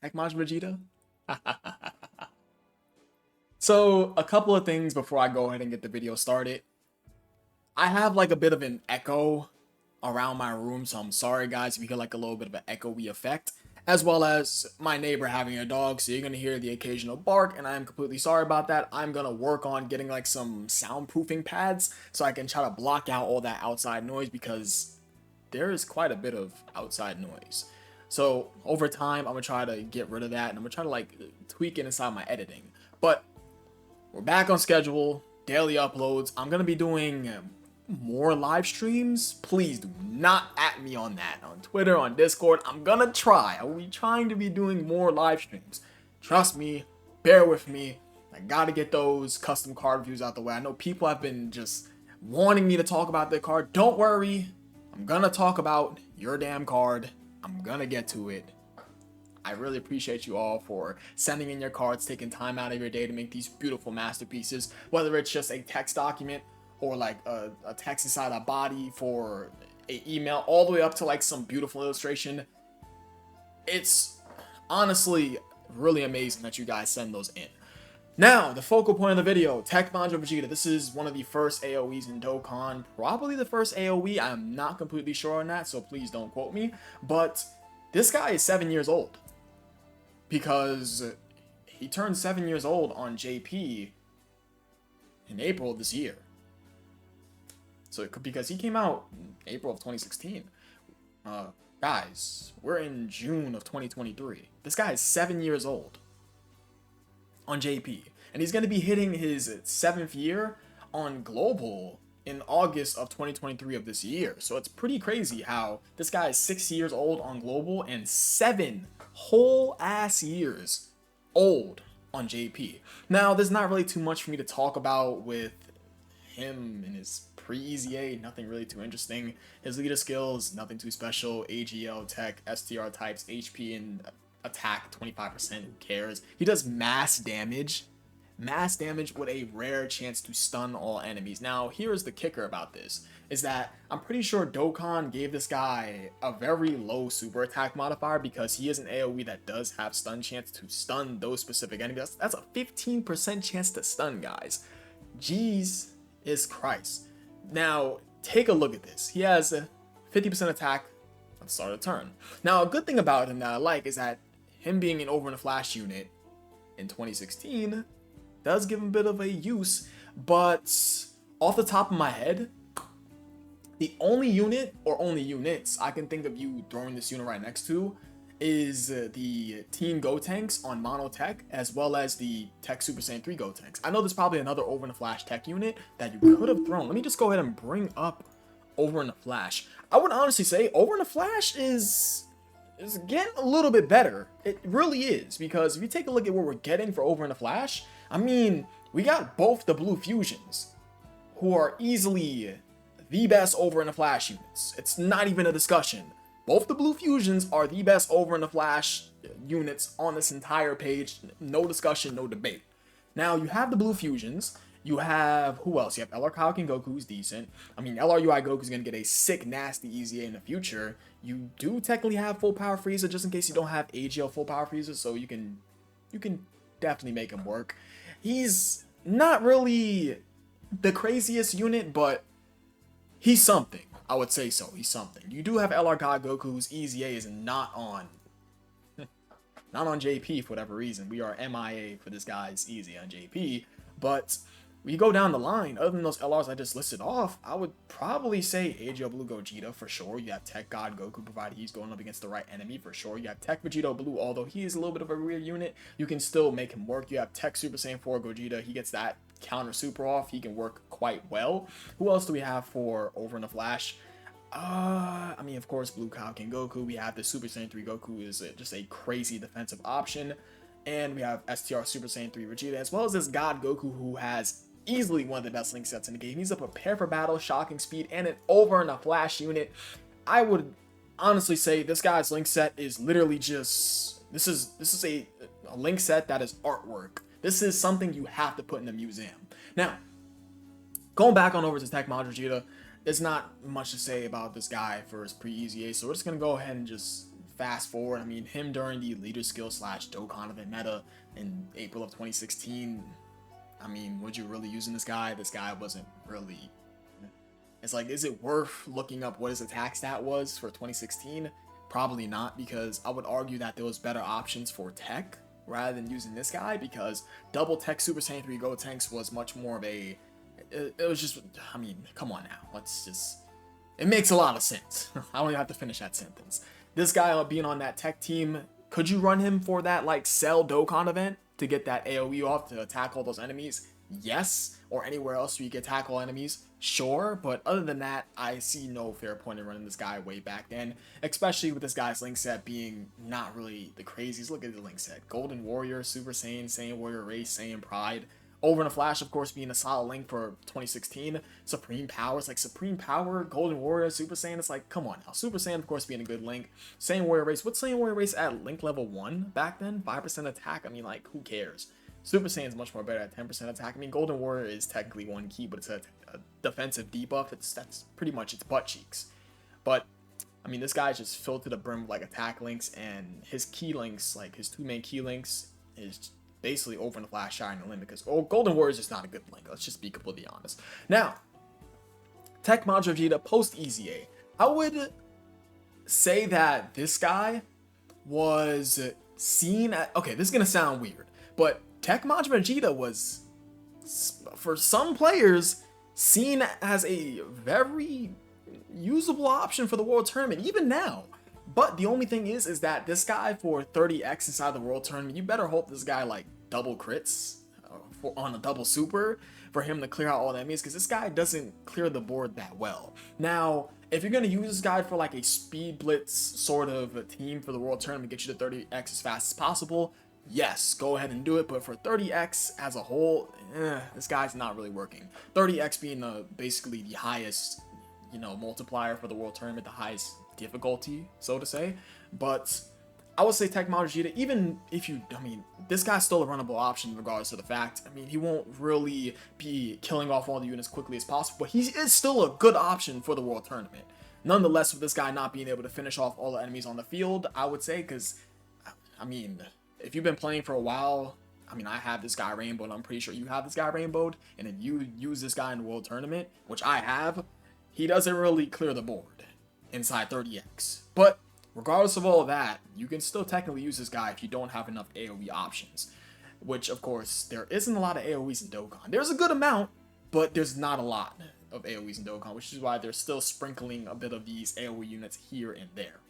TEQ Majin Vegeta? So, a couple of things before I go ahead and get the video started. I have like a bit of an echo around my room, so I'm sorry guys if you hear like a little bit of an echoey effect, as well as my neighbor having a dog, so you're gonna hear the occasional bark, and I am completely sorry about that. I'm gonna work on getting like some soundproofing pads so I can try to block out all that outside noise because there is quite a bit of outside noise. So over time, I'm gonna try to get rid of that, and I'm gonna try to like tweak it inside my editing. But we're back on schedule, daily uploads. I'm gonna be doing more live streams. Please do not at me on that on Twitter, on Discord. I'm gonna try. I will be trying to be doing more live streams. Trust me, bear with me. I gotta get those custom card reviews out the way. I know people have been just wanting me to talk about their card. Don't worry, I'm gonna talk about your damn card. I'm gonna get to it. I really appreciate you all for sending in your cards, taking time out of your day to make these beautiful masterpieces, whether it's just a text document or like a text inside a body for an email, all the way up to like some beautiful illustration. It's honestly really amazing that you guys send those in. Now, the focal point of the video, TEQ Majin Vegeta. This is one of the first AoEs in Dokkan, probably the first AoE. I'm not completely sure on that, so please don't quote me. But this guy is 7 years old, because he turned 7 years old on JP in April of this year. So because he came out in April of 2016. Guys, we're in June of 2023. This guy is 7 years old on JP, and he's going to be hitting his 7th year on Global in August of 2023 of this year. So it's pretty crazy how this guy is 6 years old on Global and 7 whole ass years old on JP. Now, there's not really too much for me to talk about with him and his Pre-EZA, nothing really too interesting. His leader skills, nothing too special. AGL, tech, STR types, HP, and attack 25%, who cares? He does mass damage with a rare chance to stun all enemies. Now, here's the kicker about this, is that I'm pretty sure Dokkan gave this guy a very low super attack modifier because he is an AoE that does have stun chance to stun those specific enemies. That's a 15% chance to stun, guys. Jeez is Christ. Now, take a look at this. He has a 50% attack at the start of the turn. Now, a good thing about him that I like is that him being an over in a flash unit in 2016 does give him a bit of a use, but off the top of my head, the only unit or only units I can think of you throwing this unit right next to is the Teen Gotenks on Mono Tech, as well as the Tech Super Saiyan 3 Gotenks. I know there's probably another Over in a Flash Tech unit that you could have thrown. Let me just go ahead and bring up Over in a Flash. I would honestly say Over in a Flash is getting a little bit better. It really is, because if you take a look at what we're getting for Over in a Flash, I mean, we got both the Blue Fusions, who are easily the best Over in a Flash units. It's not even a discussion. Both the Blue Fusions are the best Over in the Flash units on this entire page. No discussion, no debate. Now, you have the Blue Fusions. You have, who else? You have LR Kaioken Goku, who's decent. I mean, LRUI Goku's going to get a sick, nasty EZA in the future. You do technically have full power Frieza, just in case you don't have AGL full power Frieza, so you can definitely make him work. He's not really the craziest unit, but he's something. I would say so. He's something. You do have LR God Goku, whose EZA is not on JP for whatever reason. We are MIA for this guy's EZA on JP. But we go down the line, other than those LRs I just listed off, I would probably say AGL Blue Gogeta for sure. You have Tech God Goku, provided he's going up against the right enemy for sure. You have Tech Vegeta Blue, although he is a little bit of a weird unit, you can still make him work. You have Tech Super Saiyan 4 Gogeta. He gets that counter super off. He can work quite well. Who else do we have for Over in the Flash? I mean, of course, Blue Kaioken Goku. We have the Super Saiyan 3 Goku is just a crazy defensive option. And we have STR Super Saiyan 3 Vegeta, as well as this God Goku, who has easily one of the best link sets in the game. He's a prepare for battle, shocking speed, and an Over in a Flash unit. I would honestly say this guy's link set is literally just, this is a link set that is artwork. This is something you have to put in the museum. Now, going back on over to TEQ Majin Vegeta, there's not much to say about this guy for his Pre-EZA, so we're just going to go ahead and just fast forward, I mean, him during the leader skill slash Dokkan event meta in April of 2016, I mean, would you really using this guy? This guy wasn't really... It's like, is it worth looking up what his attack stat was for 2016? Probably not, because I would argue that there was better options for TEQ rather than using this guy, because double TEQ Super Saiyan 3 Gotenks was much more of a... It was just... I mean, come on now. Let's just... It makes a lot of sense. I don't even have to finish that sentence. This guy being on that TEQ team, could you run him for that, like, Cell Dokkan event to get that AoE off to attack all those enemies? Yes. Or anywhere else where you can tackle enemies? Sure. But other than that, I see no fair point in running this guy way back then, especially with this guy's link set being not really the craziest. Look at the link set. Golden Warrior, Super Saiyan, Saiyan Warrior Race, Saiyan Pride. Over in a Flash, of course, being a solid link for 2016. Supreme Power, it's like Supreme Power, Golden Warrior, Super Saiyan. It's like, come on now. Super Saiyan, of course, being a good link. Saiyan Warrior Race. What's Saiyan Warrior Race at link level 1 back then? 5% attack. I mean, like, who cares? Super Saiyan is much more better at 10% attack. I mean, Golden Warrior is technically 1 key, but it's a defensive debuff. That's pretty much its butt cheeks. But, I mean, this guy's just filled to the brim with, like, attack links, and his key links, like, his 2 main key links is basically over in the Flash Shining Limit, because Golden Warrior is just not a good link. Let's just be completely honest. Now, TEQ Majin Vegeta post-EZA. I would say that this guy was seen at... Okay, this is going to sound weird, but TEQ Majin Vegeta was, for some players, seen as a very usable option for the World Tournament, even now. But the only thing is that this guy for 30x inside the World Tournament, you better hope this guy like double crits on a double super for him to clear out all the enemies, because this guy doesn't clear the board that well. Now, if you're going to use this guy for like a speed blitz sort of a team for the World Tournament, get you to 30x as fast as possible, yes, go ahead and do it. But for 30x as a whole, this guy's not really working. 30x being basically the highest, you know, multiplier for the World Tournament, the highest difficulty, so to say. But I would say TEQ Majin Vegeta, even if you, I mean, this guy's still a runnable option regardless of the fact. I mean, he won't really be killing off all the units quickly as possible, but he is still a good option for the World Tournament. Nonetheless, with this guy not being able to finish off all the enemies on the field, I would say, because, I mean, if you've been playing for a while, I mean, I have this guy rainbowed, I'm pretty sure you have this guy rainbowed, and if you use this guy in the World Tournament, which I have, he doesn't really clear the board inside 30x. But regardless of all of that, you can still technically use this guy if you don't have enough AoE options, which of course there isn't a lot of AoEs in Dokkan. There's a good amount, but there's not a lot of AoEs in Dokkan, which is why they're still sprinkling a bit of these AoE units here and there.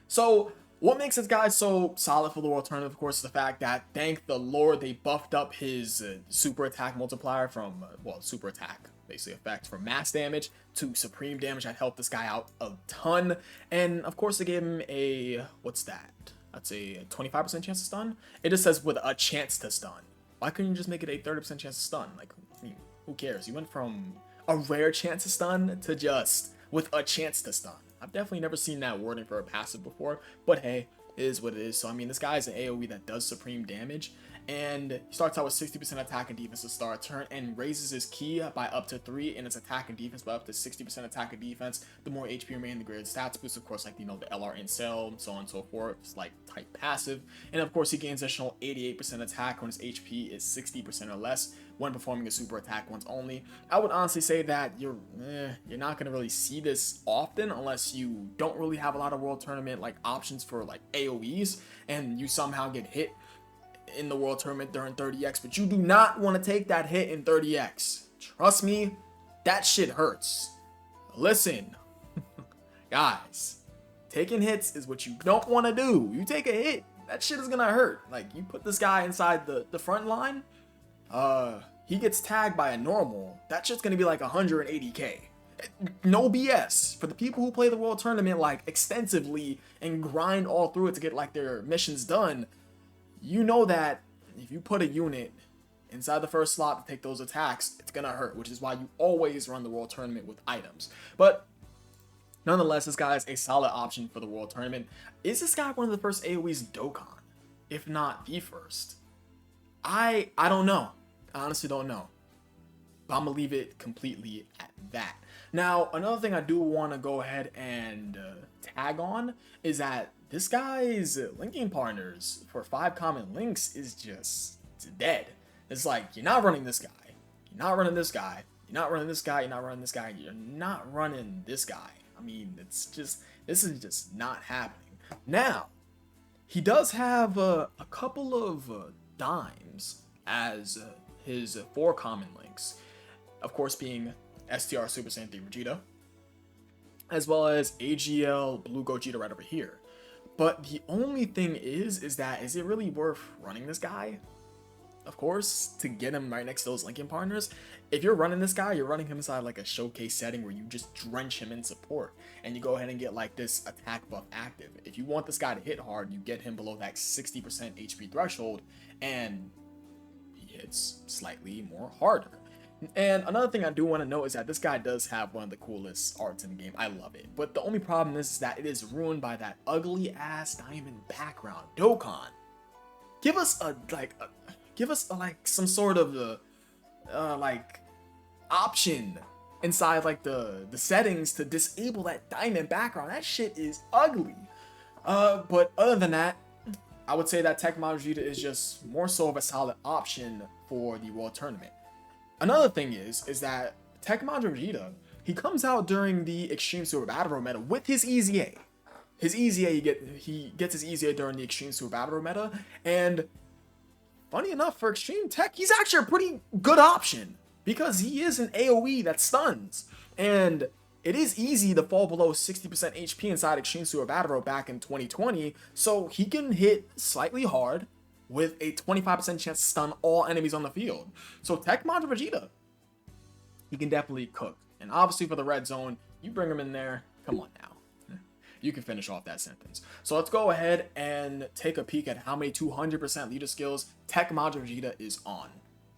So what makes this guy so solid for the World Tournament, of course, is the fact that, thank the Lord, they buffed up his super attack multiplier from, well, super attack basically effect from mass damage to supreme damage. That helped this guy out a ton. And of course they gave him a, what's that? That's a 25% chance to stun. It just says with a chance to stun. Why couldn't you just make it a 30% chance to stun? Like, I mean, who cares? You went from a rare chance to stun to just with a chance to stun. I've definitely never seen that wording for a passive before, but hey, it is what it is. So I mean, this guy is an AoE that does supreme damage, and he starts out with 60% attack and defense to start a turn, and raises his ki by up to 3 and his attack and defense by up to 60% attack and defense. The more HP remain, the greater stats boost, of course, like, you know, the LR in cell, so on and so forth. It's like type passive. And of course he gains additional 88% attack when his HP is 60% or less when performing a super attack once only. I would honestly say that you're not gonna really see this often unless you don't really have a lot of World Tournament like options for like AoEs, and you somehow get hit in the World Tournament during 30x, but you do not want to take that hit in 30x. Trust me, that shit hurts. Listen, guys, taking hits is what you don't want to do. You take a hit, that shit is gonna hurt. Like, you put this guy inside the front line, he gets tagged by a normal, that shit's gonna be like 180k. No BS. For the people who play the World Tournament like extensively and grind all through it to get like their missions done, you know that if you put a unit inside the first slot to take those attacks, it's gonna hurt, which is why you always run the World Tournament with items. But nonetheless, this guy is a solid option for the World Tournament. Is this guy one of the first AoEs in Dokkan? If not the first? I don't know. I honestly don't know. But I'm gonna leave it completely at that. Now, another thing I do want to go ahead and tag on is that this guy's linking partners for 5 common links is just dead. It's like, you're not running this guy. You're not running this guy. You're not running this guy. You're not running this guy. You're not running this guy. I mean, it's just, this is just not happening. Now, he does have a couple of dimes as his 4 common links. Of course, being STR Super Saiyan 3 Vegeta, as well as AGL Blue Gogeta right over here. But the only thing is it really worth running this guy? Of course, to get him right next to those linking partners. If you're running this guy, you're running him inside like a showcase setting where you just drench him in support, and you go ahead and get like this attack buff active. If you want this guy to hit hard, you get him below that 60% HP threshold, and he hits slightly more harder. And another thing I do want to note is that this guy does have one of the coolest arts in the game. I love it. But the only problem is that it is ruined by that ugly ass diamond background. Dokkan, give us some sort of like option inside like the settings to disable that diamond background. That shit is ugly. But other than that, I would say that TEQ Majin Vegeta is just more so of a solid option for the World Tournament. Another thing is that TEQ Majin Vegeta, he comes out during the Extreme Super Battle Road meta with his EZA. His EZA, he gets his EZA during the Extreme Super Battle Road meta, and funny enough, for Extreme Tech, he's actually a pretty good option because he is an AoE that stuns, and it is easy to fall below 60% HP inside Extreme Super Battle Road back in 2020, so he can hit slightly hard with a 25% chance to stun all enemies on the field. So TEQ Majin Vegeta, he can definitely cook. And obviously for the red zone, you bring him in there, come on now. You can finish off that sentence. So let's go ahead and take a peek at how many 200% leader skills TEQ Majin Vegeta is on.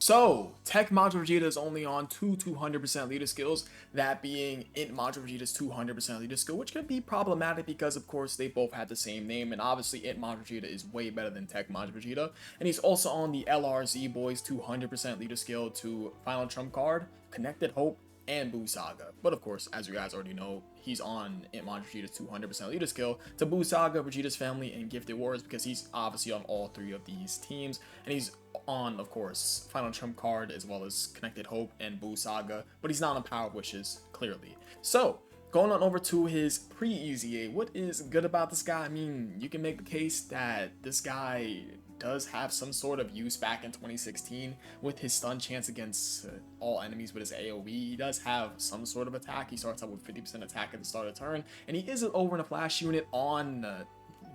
So, TEQ Majin Vegeta is only on 200% leader skills, that being Int Majin Vegeta's 200% leader skill, which could be problematic because, of course, they both have the same name, and obviously Int Majin Vegeta is way better than TEQ Majin Vegeta. And he's also on the LRZ Boys 200% leader skill to Final Trump Card, Connected Hope, and Buu Saga. But of course, as you guys already know, he's on Int Majin Vegeta's 200% leader skill to Buu Saga, Vegeta's Family, and Gifted Wars because he's obviously on all 3 of these teams. And he's on, of course, Final Trump Card as well as Connected Hope and Buu Saga, but he's not on Power Wishes, clearly. So, going on over to his Pre-EZA, what is good about this guy? I mean, you can make the case that this guy does have some sort of use back in 2016 with his stun chance against all enemies with his AoE. He does have some sort of attack. He starts out with 50% attack at the start of the turn, and he is over in a flash unit on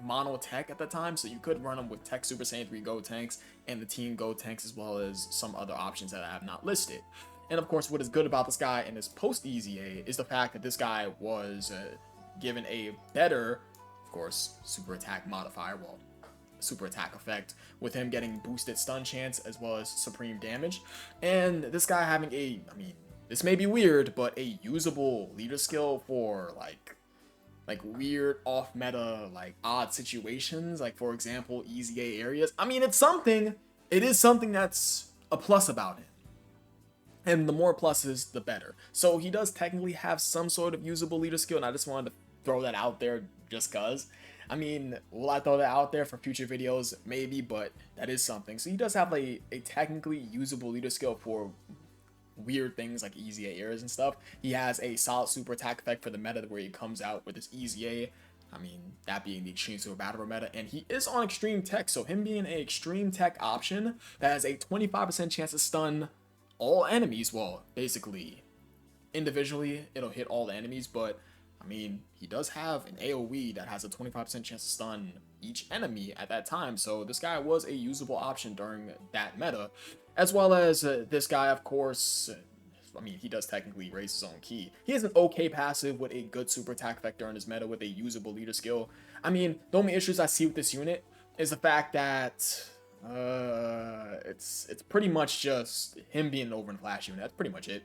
Mono Tech at the time, so you could run him with Tech Super Saiyan 3 Go tanks and the Team Go tanks, as well as some other options that I have not listed. And of course, what is good about this guy and his Post-EZA is the fact that this guy was given a better, of course, super attack modifier, well, super attack effect, with him getting boosted stun chance as well as supreme damage. And this guy having a, I mean, this may be weird, but a usable leader skill for like weird off meta, like odd situations, like for example EZA areas. I mean, it's something, it is something that's a plus about him, and the more pluses the better. So he does technically have some sort of usable leader skill, and I just wanted to throw that out there just cause. I mean, will I throw that out there for future videos? Maybe, but that is something. So he does have a technically usable leader skill for weird things like EZA areas and stuff. He has a solid super attack effect for the meta where he comes out with his EZA. I mean, that being the Extreme Super Battle Road meta, and he is on Extreme Tech, so him being an Extreme Tech option that has a 25% chance to stun all enemies, well, basically, individually, it'll hit all the enemies, but I mean, he does have an AoE that has a 25% chance to stun each enemy at that time, so this guy was a usable option during that meta, as well as this guy, of course, I mean, he does technically raise his own key. He has an okay passive with a good super attack effect during his meta with a usable leader skill. I mean, the only issues I see with this unit is the fact that it's pretty much just him being an over and flash unit. That's pretty much it.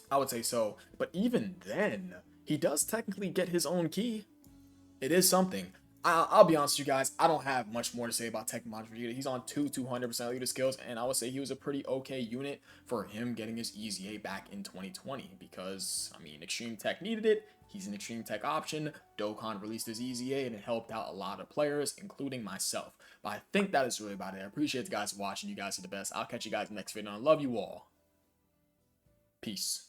I would say so, but even then, he does technically get his own key. It is something. I'll be honest with you guys, I don't have much more to say about TEQ Majin Vegeta. He's on 200% leader skills, and I would say he was a pretty okay unit for him getting his EZA back in 2020 because, I mean, Extreme Tech needed it. He's an extreme tech option. Dokkan released his EZA and it helped out a lot of players, including myself. But I think that is really about it. I appreciate you guys watching. You guys are the best. I'll catch you guys next video. I love you all. Peace.